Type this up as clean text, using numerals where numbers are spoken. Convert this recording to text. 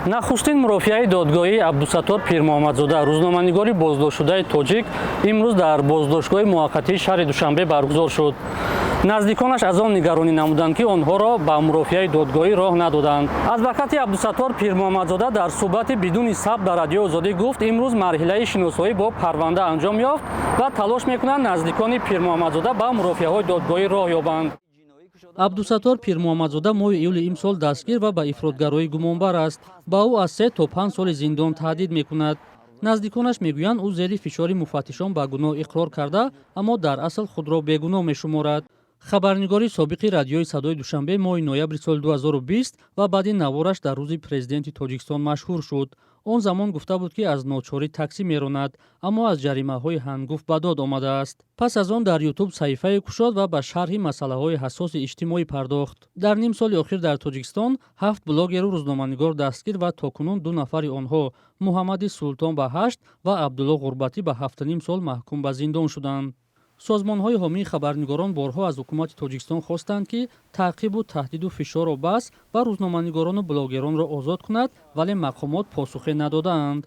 нахустин мурофиаи додгоҳии абдусаттор пирмуҳаммадзода рӯзноманигори боздоштшудаи тоҷик имрӯз дар боздоштгоҳи муваққатии шаҳри душанбе баргузор шуд. наздиконаш аз он нигаронӣ намуданд ки онҳоро ба мурофиаи додгоҳӣ роҳ надоданд. Адвокати абдусаттор пирмуҳаммадзода дар суҳбати бидуни сабт дар радиои Озодӣ гуфт, имрӯз марҳилаи шиносоӣ бо парванда анҷом ёфт ва талош мекунанд наздикони пирмуҳаммадзода ба мурофиаҳои додгоҳӣ роҳ ёбанд. абдусаттор пирмуҳаммадзода моҳи июли имсол дастгир ва ба ифротгароӣ гумонбар аст. ба ӯ аз 3 то 5 соли зиндон таҳдид мекунад. наздиконаш мегӯянд ӯ зери фишори муфаттишон ба гуноҳ иқрор карда, аммо дар асл худро бегуноҳ мешуморад. хабарнигори собиқи радиои Садои Душанбе моҳи ноябри соли 2020 ва баъди навораш дар рӯзи президенти Тоҷикистон машҳур шуд. он замон гуфта буд ки аз ночорӣ таксӣ меронад, аммо аз ҷаримаҳои ҳангуф ба дод омадааст. пас аз он дар YouTube саҳифае кушод ва ба шарҳи масъалаҳои ҳассоси иҷтимоӣ пардохт. дар ним соли охир дар Тоҷикистон 7 блогеру рӯзноманигор дастгир ва токунун 2 нафари онҳо Муҳаммади Султон ба 8 ва Абдулло Ғурбатӣ ба 7.5 сол маҳкум ба зиндон шуданд. созмонҳои ҳомии хабарнигорон борҳо аз ҳукумати Тоҷикистон хостанд ки таъқибу таҳдиду фишору бас ба рӯзноманигорону блогеронро озод кунад, вале мақомот посухе надодаанд.